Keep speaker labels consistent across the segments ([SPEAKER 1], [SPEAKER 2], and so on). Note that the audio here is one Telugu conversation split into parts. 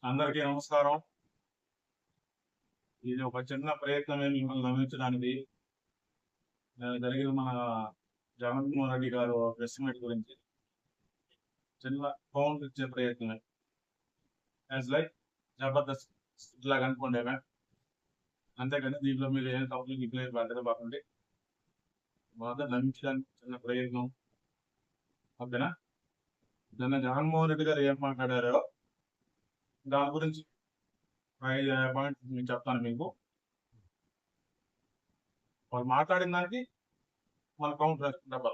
[SPEAKER 1] అందరికీ నమస్కారం. ఇది ఒక చిన్న ప్రయత్నమే మిమ్మల్ని నమ్మించడానికి. జరిగిన మన జగన్మోహన్ రెడ్డి గారు ప్రెస్ మీట్ గురించి చిన్న కౌంట్ ఇచ్చే ప్రయత్నమే. యాజ్ లైక్ జబర్దస్త్ ఇట్లాగా అనుకోండి. అంతేకాని దీంట్లో మీరు ఏం తప్పులు గిట్లేదు పెద్దగా కాకుండా మొదట నమ్మించడానికి చిన్న ప్రయత్నం. ఓకేనా? నిన్న జగన్మోహన్ రెడ్డి గారు ఏం మాట్లాడారో దాని గురించి 5 పాయింట్స్ నేను చెప్తాను మీకు. వాళ్ళు మాట్లాడిన దానికి మన కౌంటర్ వేసుకుంటే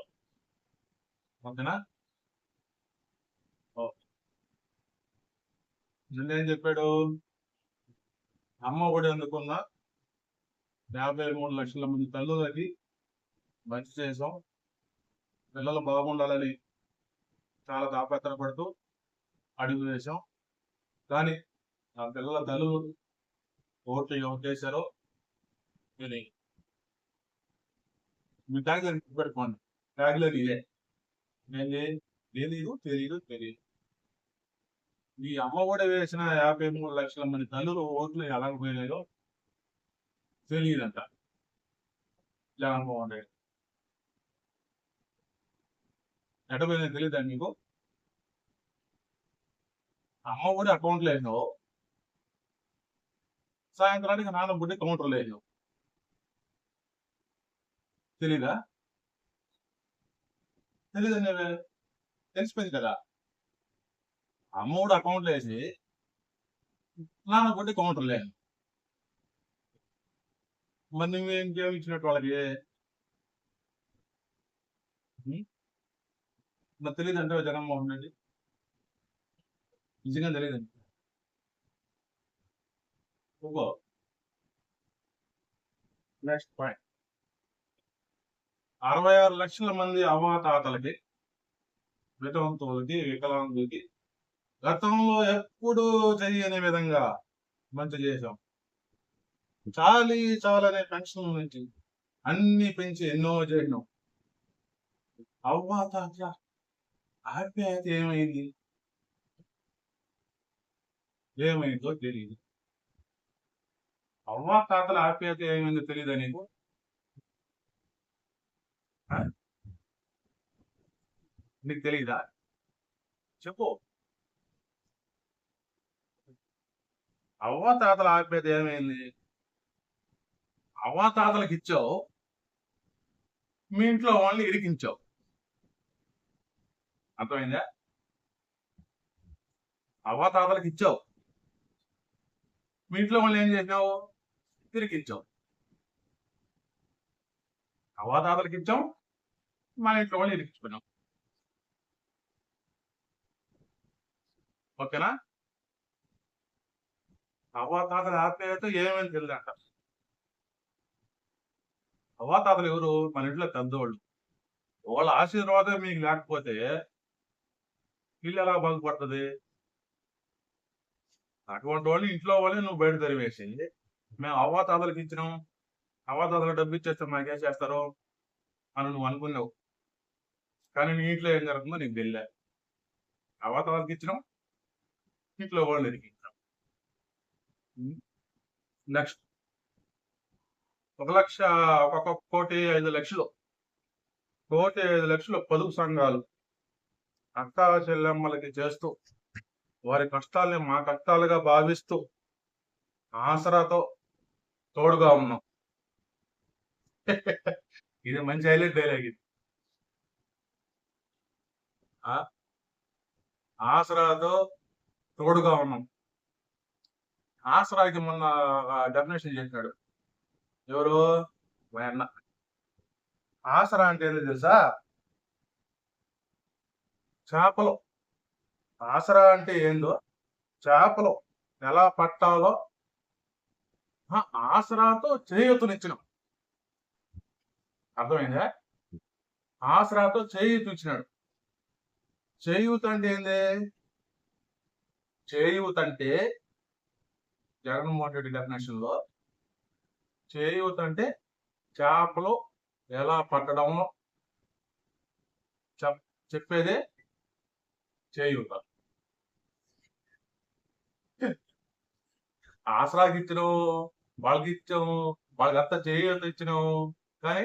[SPEAKER 1] ఓకేనా? నిన్న ఏం చెప్పాడు? అమ్మ ఒడి అందుకున్న 53 లక్షల మంది తల్లులకి మంచి చేసాం, పిల్లలు బాగుండాలని చాలా తాపత్రపడుతూ అడుగు వేశాం. కానీ ఆ పిల్లల తల్లులు ఓట్లు ఎవరు చేశారో తెలియదు. మీ ట్యాగ్లైన్ పెట్టుకోండి. ట్యాగ్లైన్ ఇదే, తెలీదు తెలీదు తెలియదు. ఈ అమ్మ ఒడి వేసిన 53 లక్షల మంది తల్లులు ఓట్లు ఎలా పోయినాయో తెలియదంట జగన్మోహన్ రెడ్డి. ఎట పోయినా తెలియదా మీకు? అమ్మ ఒడి అకౌంట్లో వేసినావు, సాయంత్రానికి నాన్న బుడ్డి కౌంటర్లో వేసినావు. తెలీదా? తెలీదండి, తెలిసిపోయింది కదా. అమ్మఒడి అకౌంట్లో వేసి నాన్న బుడ్డి కౌంటర్లో వేసినావు. మరి నువ్వు ఇంకేమి ఇచ్చినట్టు వాళ్ళకి? మరి తెలియదు అంటే జగన్మోహన్ రెడ్డి నిజంగా తెలియదండి. నెక్స్ట్ పాయింట్, 66 లక్షల మంది అవ్వాతాతలకి, వితంతువులకి, వికలాంగులకి గతంలో ఎప్పుడూ చేయని విధంగా మంచి చేశాం. చాలనే పెన్షన్ నుంచి అన్ని పెంచి ఎన్నో చేసినాం. అవ్వాతాతల ఆప్యాయత ఏమైందో తెలియదు. అవ్వాతాతల ఆప్యాయత ఏమైందో తెలియదా నీకు? నీకు తెలియదా? చెప్పు. అవ్వాతాతల ఆప్యాయత ఏమైంది? అవ్వాతాతలకు ఇచ్చావు, మీ ఇంట్లో వాళ్ళని ఇరికించావు. అర్థమైందా? అవ్వాతాతలకు ఇచ్చావు, మీ ఇంట్లో వాళ్ళు ఏం చేసినావు? ఇరికించావు. అవ్వాతాతలకు ఇచ్చాం, మన ఇంట్లో వాళ్ళు ఇరికించుకున్నాం. ఓకేనా? అవ్వాతాతల ఆప్యాయత ఏమని తెలియదంట. అవ్వాతాతలు ఎవరు? మన ఇంట్లో పెద్దోళ్ళు. వాళ్ళ ఆశీర్వాదం మీకు లేకపోతే ఇల్లు ఎలా బాగుపడుతుంది? అటువంటి వాళ్ళు ఇంట్లో వాళ్ళని నువ్వు బయట తరివేసింది. మేము అవ్వాతాతలకు ఇచ్చినాం, అవ్వాతాతలకు డబ్బు ఇచ్చేస్తే మాకేం చేస్తారు అని నువ్వు అనుకున్నావు. కానీ నీ ఇంట్లో ఏం జరుగుతుందో నీకు తెలియలే. అవ్వాతాతలకు ఇచ్చినాం, ఇంట్లో వాళ్ళు ఇరికించాం. నెక్స్ట్, 1,05,00,000 పొదుపు సంఘాలు అక్కా చెల్లెమ్మలకి చేస్తూ, వారి కష్టాల్ని మా కష్టాలుగా భావిస్తూ ఆసరాతో తోడుగా ఉన్నాం. ఇది మంచి హైలైట్ డైలాగ్. ఇది ఆసరాతో తోడుగా ఉన్నాం. ఆసరాకి మొన్న డెఫినేషన్ చేసినాడు ఎవరు? మా అన్న. ఆసరా అంటే ఏంటో తెలుసా? చేపలు. ఆసరా అంటే ఏందో, చేపలు ఎలా పట్టాలో ఆసరాతో చేయూతనిచ్చినాం. అర్థమైందా? ఆసరాతో చేయూతనిచ్చినాడు. చేయూత అంటే ఏంది? చేయూత అంటే జగన్మోహన్ రెడ్డి డెఫినేషన్ లో చేయూత అంటే చేపలు ఎలా పట్టడంలో చెప్పేదే చేయూత. ఆసరాకి ఇచ్చినావు, వాళ్ళకి ఇచ్చాము, వాళ్ళకి అంతా చేయూత ఇచ్చినావు, కానీ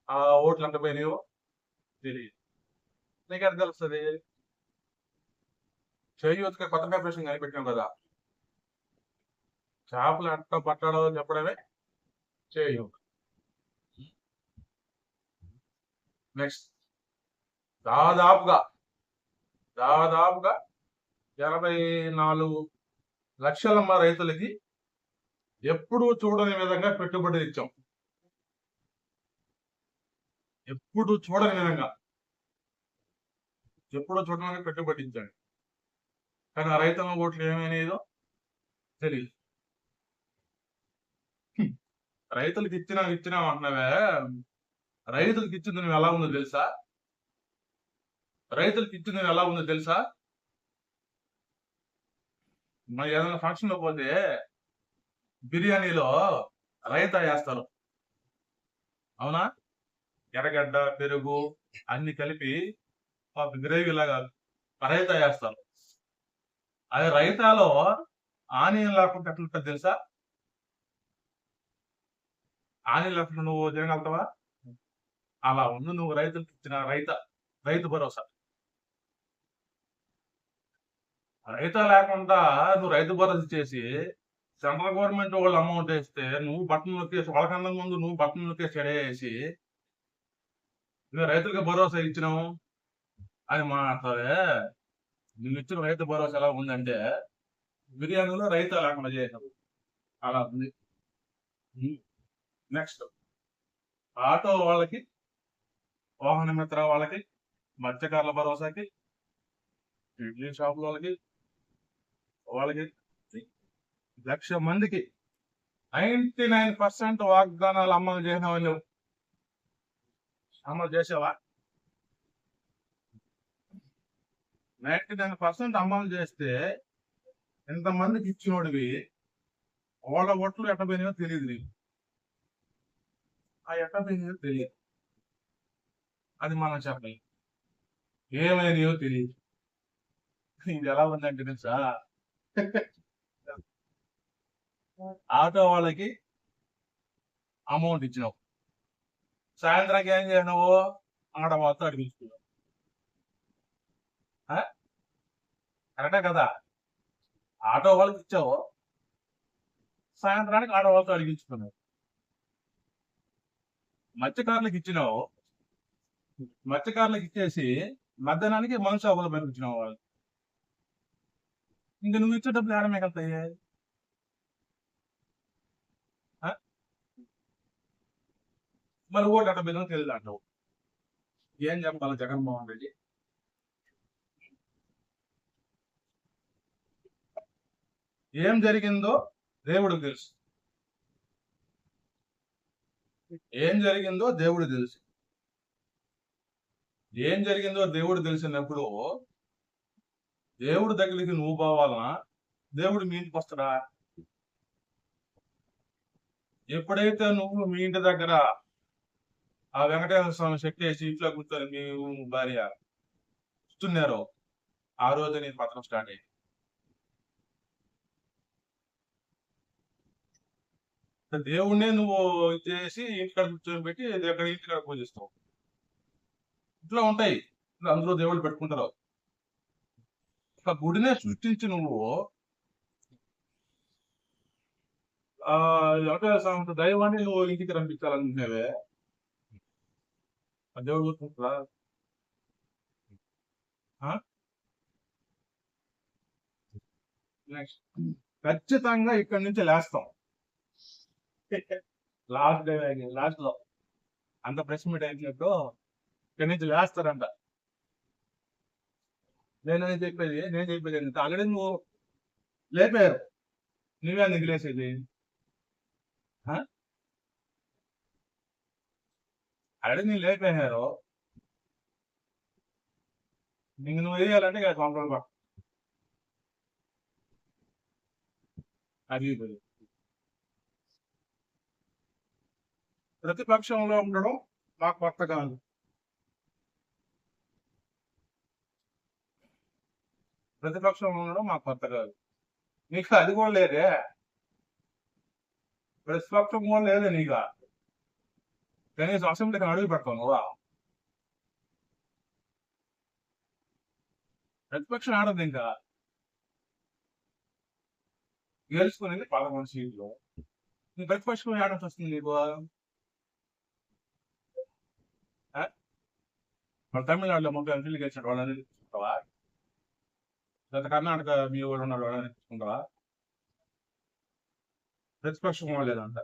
[SPEAKER 1] ఆ ఓట్లు ఎంత పోయినాయో తెలియదు. నీకు ఎంత తెలుస్తుంది? చేయూతకి కొత్త కార్పొరేషన్ కనిపెట్టాం కదా, చేపలు ఎట్ట పట్టాలో చెప్పడమే చేయూత. నెక్స్ట్, దాదాపుగా 84 లక్షల రైతులకి ఎప్పుడూ చూడని విధంగా పెట్టుబడి ఇచ్చాం. ఎప్పుడు చూడని విధంగా పెట్టుబడి ఇచ్చాడు. కానీ ఆ రైతుల ఓట్లు ఏమైనాయో తెలియదు. రైతులకు ఇచ్చినా అంటున్నావే, రైతులకు ఇచ్చింది నువ్వు ఎలా ఉందో తెలుసా? మరి ఏదైనా ఫంక్షన్ లో పోతే బిర్యానీలో రైతా వేస్తారు, అవునా? ఎర్రగడ్డ, పెరుగు అన్ని కలిపి ఒక గ్రేవీ లాగా రైతా వేస్తారు. అదే రైతాలో ఆనియన్ లేకుండా ఎట్లుంటుంది తెలుసా? ఆనియన్ లేకుండా నువ్వు తినగలుగుతావా? అలా ఉంది నువ్వు రైతులకు ఇచ్చిన రైతు భరోసా. రైతా లేకుండా నువ్వు రైతు భరోసా చేసి సెంట్రల్ గవర్నమెంట్ వాళ్ళు అమౌంట్ వేస్తే నువ్వు బట్టలు నొక్కేసి, వాళ్ళకన్నా ముందు నువ్వు బట్టలు నొక్కేసి ఎడేసి నువ్వు రైతులకు భరోసా ఇచ్చినావు అని మాట్లాడతావే. నువ్వు ఇచ్చిన రైతు భరోసా ఎలా ఉందంటే బిర్యానీలో రైతా లేకుండా చేసావు, అలా ఉంది. నెక్స్ట్, ఆటో వాళ్ళకి, వాహన మిత్ర వాళ్ళకి, మత్స్యకారుల భరోసాకి, ఇడ్లీ షాపుల వాళ్ళకి 1,00,000 మందికి 99% వాగ్దానాలు అమలు చేసావా? 99% అమలు చేస్తే ఎంతమందికి ఇచ్చినోడివి, వాళ్ళ ఓట్లు ఎట్టపోయినాయో తెలియదు నీకు. ఆ ఎట్టపోయినాయో తెలియదు, అది మనం చెప్పలేం. ఏమైనాయో తెలియదు. ఇది ఎలా ఉందంటే తెలుసా, ఆటో వాళ్ళకి అమౌంట్ ఇచ్చినావు, సాయంత్రానికి ఏం చేసినావు? ఆడ వాళ్ళతో అడిగించుకున్నావు. కరెక్టే కదా? ఆటో వాళ్ళకి ఇచ్చావు, సాయంత్రానికి ఆటో వాళ్ళతో అడిగించుకున్నావు. మత్స్యకారులకు ఇచ్చినావు, మత్స్యకారులకు ఇచ్చేసి మధ్యాహ్నానికి మనుషు షాపుల పైన ఇచ్చినావు వాళ్ళు. ఇంక నువ్వు ఇచ్చే డబ్బులు ఏడ మిగులుతాయి? మరి ఓటు ఎట్ట బిల్లు తెలియదు అంటావు. ఏం చెప్పాలి జగన్మోహన్ రెడ్డి? ఏం జరిగిందో దేవుడికి తెలుసు. ఏం జరిగిందో దేవుడు తెలిసినప్పుడు దేవుడి దగ్గరికి నువ్వు పోవాలనా, దేవుడు మీ ఇంటికి వస్తాడా? ఎప్పుడైతే నువ్వు మీ ఇంటి దగ్గర ఆ వెంకటేశ్వర స్వామి శక్తి వేసి ఇంట్లో కూర్చొని మీ భార్య చూస్తున్నారో, ఆ రోజు నీ పత్రం స్టార్ట్ అయ్యింది. దేవుణ్ణే నువ్వు చేసి ఇంటికాడ కూర్చొని పెట్టి ఇంటికాడ పూజిస్తావు. ఇట్లా ఉంటాయి, అందులో దేవుళ్ళు పెట్టుకుంటారు. ఒక గుడినే సృష్టించి నువ్వు వెంకటేశ్వర స్వామి దైవాన్ని నువ్వు ఇంటికి రంపించాలనుకునేవే, దేవుడు కూర్చుంటారా? నెక్స్ట్, ఖచ్చితంగా ఇక్కడి నుంచి లేస్తాం. లాస్ట్ లో అంత ప్రెస్ మీట్ అయినట్టు ఇక్కడి నుంచి లేస్తారంట. నేను చెప్పేది ఆల్రెడీ నువ్వు లేపారు, నువ్వే అందుకు లేసేది. ఆల్రెడీ నేను లేపేశారు, నీకు నువ్వు వేయాలంటే ఇక సంవత్సరాలు పక్క అది. ప్రతిపక్షంలో ఉండడం మాకు కొత్త కాదు. నీకు అది కూడా లేదే. ప్రతిపక్షం కూడా లేదు నీకు. కనీసం అసెంబ్లీకి అడుగు పెడతావు నువ్వు. ప్రతిపక్షం ఆడదు ఇంకా. గెలుచుకునేది 11 సీట్లు. ప్రతిపక్షం ఆడాల్సి వస్తుంది నీకు. మన తమిళనాడులో 30 ఎంపీలు గెలిచిన వాళ్ళని తీసుకుంటావా? లేదా కర్ణాటక మీ ఊరు ఉన్న వాళ్ళని తీసుకుంటావా? ప్రతిపక్షం లేదంట.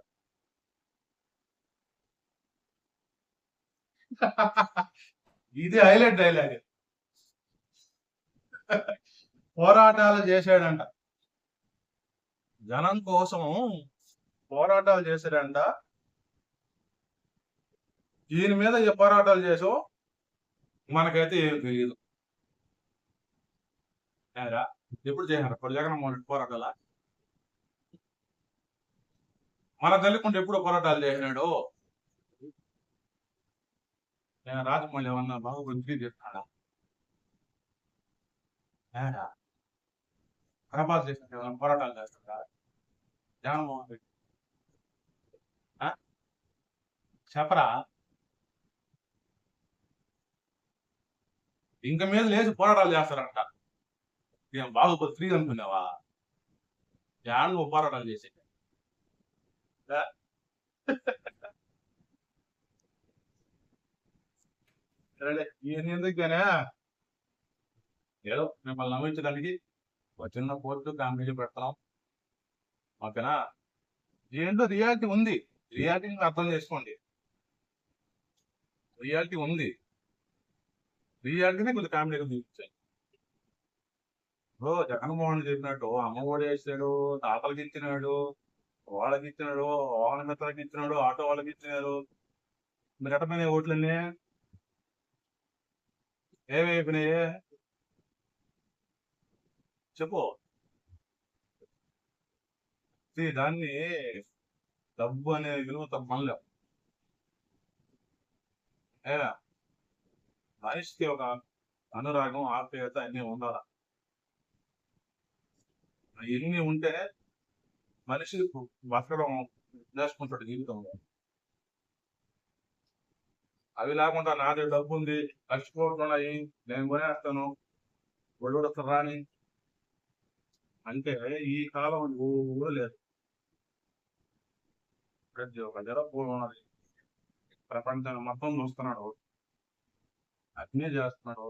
[SPEAKER 1] ఇది హైలైట్ డైలాగ్. పోరాటాలు చేశాడంట, జనం కోసం పోరాటాలు చేశాడంట. దీని మీద ఏ పోరాటాలు చేసావు మనకైతే ఏం తెలియదు. ఎప్పుడు చేశారు ఇప్పుడు జగన్మోహన్ రెడ్డి పోరాటాలా? మన తల్లికుంటే ఎప్పుడు పోరాటాలు చేసినాడు? నేను రాజమౌళి ఏమన్నా బాగుపడి చెప్తాడా? ప్రభాస్ చేసిన పోరాటాలు చేస్తాడా జగన్మోహన్ రెడ్డి? చెప్పరా? ఇంక మీద లేచి పోరాటాలు చేస్తారంట. నేను బాగుపడి ఫ్రీ అనుకున్నావా? నువ్వు పోరాటాలు చేసే ఎందుకనే ఏదో మిమ్మల్ని నమ్మించడానికి ఒక చిన్న కోర్టు కామెడీ పెడతాం. ఓకేనా? ఏంటో రియాలిటీ ఉంది. రియాలిటీని అర్థం చేసుకోండి. రియాలిటీ ఉంది. రియాలిటీనే కొద్దిగా కామెడీగా చూపించాయి. జగన్మోహన్ చెప్పినట్టు అమ్మఒడి వేసాడు, తాతలకి ఇచ్చినాడు, వాళ్ళకి ఇచ్చినాడు, వాహన మిత్రులకి ఇచ్చినాడు, ఆటో వాళ్ళకి ఇచ్చినాడు. మీరు ఎట్టపోయినాయి ఓట్లన్నీ? ఏమైపోయినాయి చెప్పు. దాన్ని డబ్బు అనే విలువ తప్పనలేం. మనిషికి ఒక అనురాగం, ఆప్యాయత అన్నీ ఉండాలి. ఎన్ని ఉంటే మనిషి బతకడం నేర్చుకుంటాడు జీవితంలో. అవి లేకుండా నాది డబ్బు ఉంది, ఖర్చుకోవడం నేను కొనేస్తాను, ఒడవడతాను రాని అంటే ఈ కాలం కూడా లేదు. ప్రతి ఒక్క జరగబోలు ఉన్నది. ప్రపంచాన్ని మొత్తం చూస్తున్నాడు, అన్నీ చేస్తున్నాడు.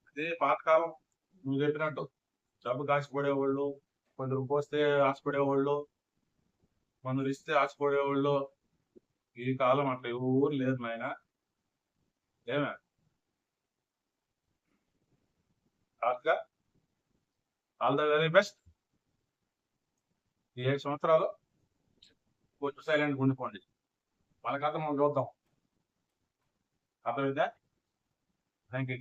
[SPEAKER 1] అదే పాతకాలం నువ్వు చెప్పినట్టు డబ్బు కాసిపడేవాళ్ళు, కొందరు పోస్తే ఆశపడేవాళ్ళు, కొందరు ఇస్తే ఆశపడేవాళ్ళు. ఈ కాలం అట్లా ఎవరు లేదు నాయన. ఏమే ఆల్ ద వెరీ బెస్ట్. ఈ 5 సంవత్సరాలు కొంచెం సైలెంట్గా ఉండిపోండి. మన కథ మనం చూద్దాం. అర్థమైందా? Thank you.